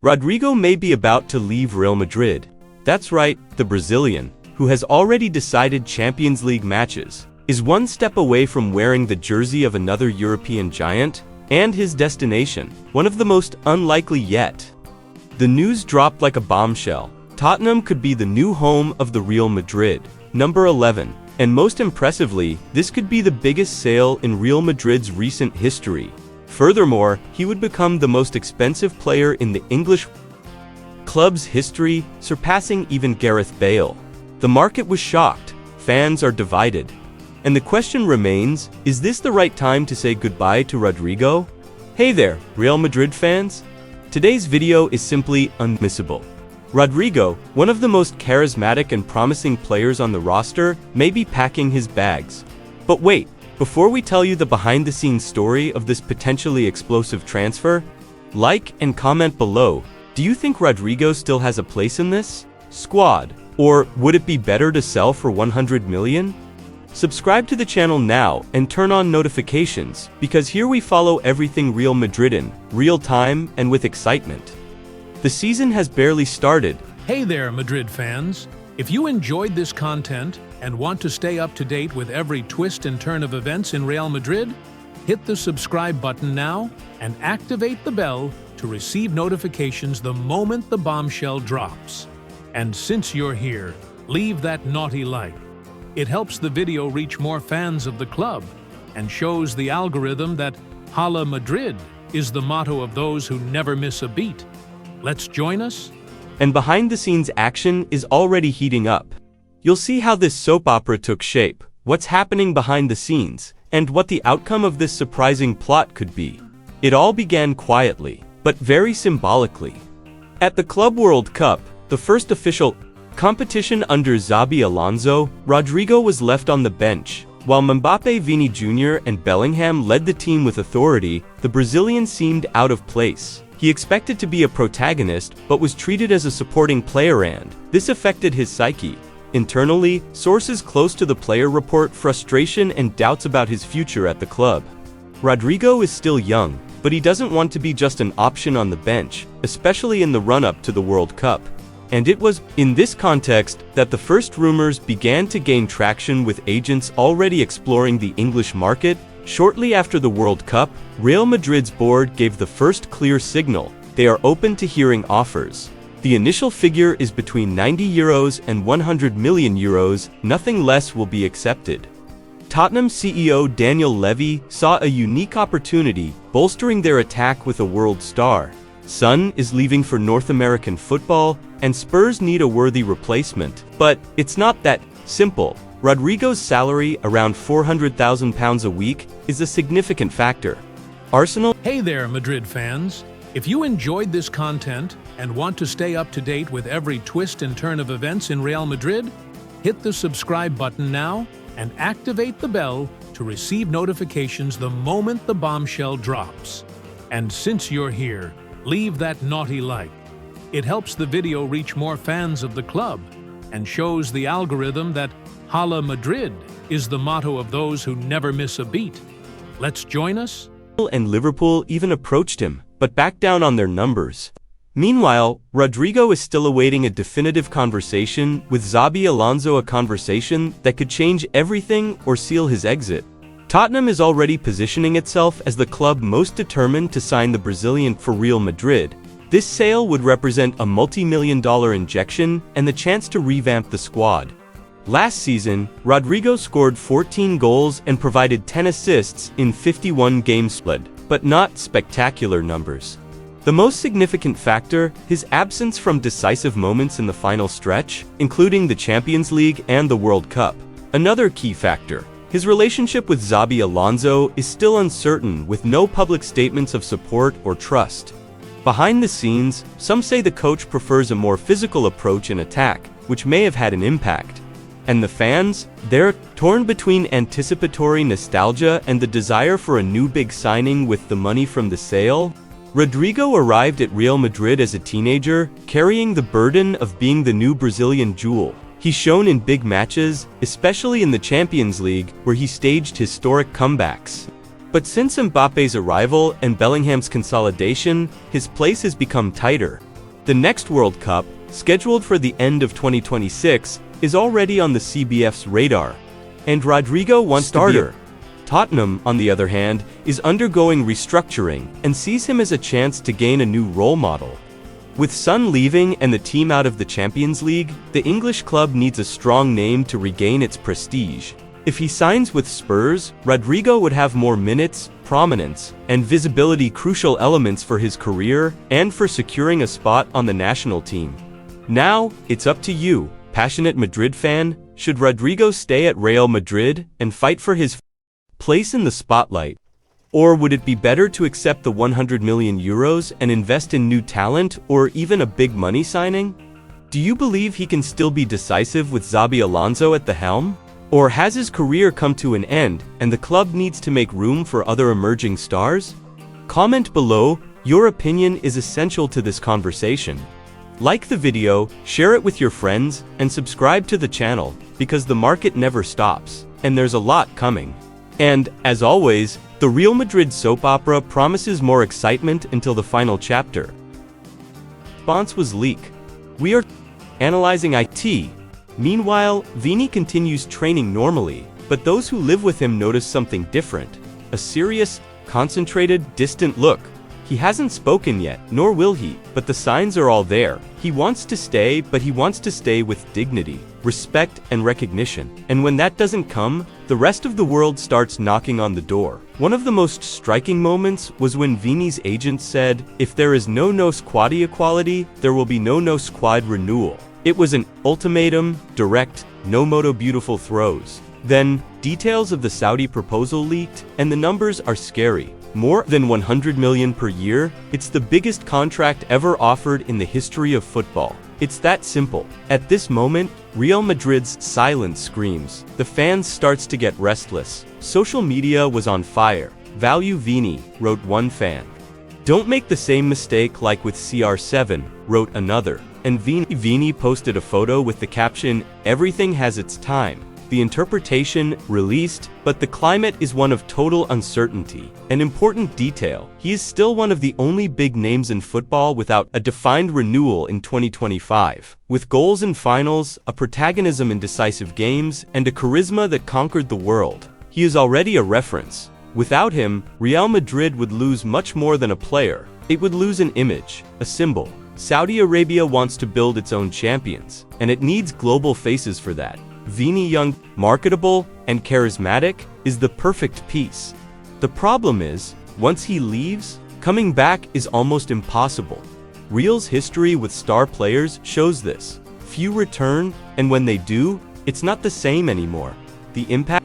Rodrygo may be about to leave Real Madrid. That's right, the Brazilian, who has already decided Champions League matches, is one step away from wearing the jersey of another European giant, and his destination, one of the most unlikely yet. The news dropped like a bombshell. Tottenham could be the new home of the Real Madrid, number 11, and most impressively, this could be the biggest sale in Real Madrid's recent history. Furthermore, he would become the most expensive player in the English club's history, surpassing even Gareth Bale. The market was shocked, fans are divided. And the question remains, is this the right time to say goodbye to Rodrygo? Hey there, Real Madrid fans! Today's video is simply unmissable. Rodrygo, one of the most charismatic and promising players on the roster, may be packing his bags. But wait, before we tell you the behind-the-scenes story of this potentially explosive transfer, like and comment below. Do you think Rodrygo still has a place in this squad? Or would it be better to sell for 100 million? Subscribe to the channel now and turn on notifications, because here we follow everything Real Madrid in real time and with excitement. The season has barely started. Hey there, Madrid fans! If you enjoyed this content and want to stay up to date with every twist and turn of events in Real Madrid, hit the subscribe button now and activate the bell to receive notifications the moment the bombshell drops. And since you're here, leave that naughty like. It helps the video reach more fans of the club and shows the algorithm that Hala Madrid is the motto of those who never miss a beat. Let's join us? And behind-the-scenes action is already heating up. You'll see how this soap opera took shape, what's happening behind the scenes, and what the outcome of this surprising plot could be. It all began quietly, but very symbolically. At the Club World Cup, the first official competition under Xabi Alonso, Rodrygo was left on the bench. While Mbappe, Vinícius Jr. and Bellingham led the team with authority, the Brazilian seemed out of place. He expected to be a protagonist, but was treated as a supporting player, and this affected his psyche. Internally, sources close to the player report frustration and doubts about his future at the club. Rodrygo is still young, but he doesn't want to be just an option on the bench, especially in the run-up to the World Cup. And it was in this context that the first rumors began to gain traction, with agents already exploring the English market. Shortly after the World Cup, Real Madrid's board gave the first clear signal. They are open to hearing offers. The initial figure is between €90 and €100 million, nothing less will be accepted. Tottenham CEO Daniel Levy saw a unique opportunity, bolstering their attack with a world star. Son is leaving for North American football, and Spurs need a worthy replacement. But it's not that simple. Rodrygo's salary, around £400,000 a week, is a significant factor. Arsenal. Hey there, Madrid fans! If you enjoyed this content and want to stay up to date with every twist and turn of events in Real Madrid, hit the subscribe button now and activate the bell to receive notifications the moment the bombshell drops. And since you're here, leave that naughty like. It helps the video reach more fans of the club and shows the algorithm that Hala Madrid is the motto of those who never miss a beat. Let's join us? And Liverpool even approached him, but backed down on their numbers. Meanwhile, Rodrygo is still awaiting a definitive conversation with Xabi Alonso, a conversation that could change everything or seal his exit. Tottenham is already positioning itself as the club most determined to sign the Brazilian for Real Madrid. This sale would represent a multi-million-dollar injection and the chance to revamp the squad. Last season, Rodrygo scored 14 goals and provided 10 assists in 51 games played, but not spectacular numbers. The most significant factor, his absence from decisive moments in the final stretch, including the Champions League and the World Cup. Another key factor, his relationship with Xabi Alonso is still uncertain, with no public statements of support or trust. Behind the scenes, some say the coach prefers a more physical approach in attack, which may have had an impact. And the fans? They're torn between anticipatory nostalgia and the desire for a new big signing with the money from the sale. Rodrygo arrived at Real Madrid as a teenager, carrying the burden of being the new Brazilian jewel. He's shown in big matches, especially in the Champions League, where he staged historic comebacks. But since Mbappe's arrival and Bellingham's consolidation, his place has become tighter. The next World Cup, scheduled for the end of 2026, is already on the CBF's radar, and Rodrygo wants to be a Tottenham, on the other hand, is undergoing restructuring and sees him as a chance to gain a new role model. With Son leaving and the team out of the Champions League, the English club needs a strong name to regain its prestige. If he signs with Spurs, Rodrygo would have more minutes, prominence, and visibility, crucial elements for his career and for securing a spot on the national team. Now, it's up to you, passionate Madrid fan. Should Rodrygo stay at Real Madrid and fight for his place in the spotlight? Or would it be better to accept the 100 million euros and invest in new talent or even a big money signing? Do you believe he can still be decisive with Xabi Alonso at the helm? Or has his career come to an end and the club needs to make room for other emerging stars? Comment below. Your opinion is essential to this conversation. Like the video, share it with your friends, and subscribe to the channel, because the market never stops, and there's a lot coming. And, as always, the Real Madrid soap opera promises more excitement until the final chapter. Response was leak. We are analyzing it. Meanwhile, Vini continues training normally, but those who live with him notice something different. A serious, concentrated, distant look. He hasn't spoken yet, nor will he, but the signs are all there. He wants to stay, but he wants to stay with dignity, respect, and recognition. And when that doesn't come, the rest of the world starts knocking on the door. One of the most striking moments was when Vini's agent said, "If there is no squad equality, there will be no squad renewal." It was an ultimatum, direct, no modo beautiful throws. Then, details of the Saudi proposal leaked, and the numbers are scary. More than 100 million per year, it's the biggest contract ever offered in the history of football. It's that simple. At this moment, Real Madrid's silence screams. The fans starts to get restless. Social media was on fire. "Value Vini," wrote one fan. "Don't make the same mistake like with CR7," wrote another. And Vini posted a photo with the caption, "Everything has its time." The interpretation released, but the climate is one of total uncertainty. An important detail: he is still one of the only big names in football without a defined renewal in 2025. With goals in finals, a protagonism in decisive games, and a charisma that conquered the world, he is already a reference. Without him, Real Madrid would lose much more than a player. It would lose an image, a symbol. Saudi Arabia wants to build its own champions, and it needs global faces for that. Vini, young, marketable, and charismatic, is the perfect piece. The problem is, once he leaves, coming back is almost impossible. Real's history with star players shows this. Few return, and when they do, it's not the same anymore. The impact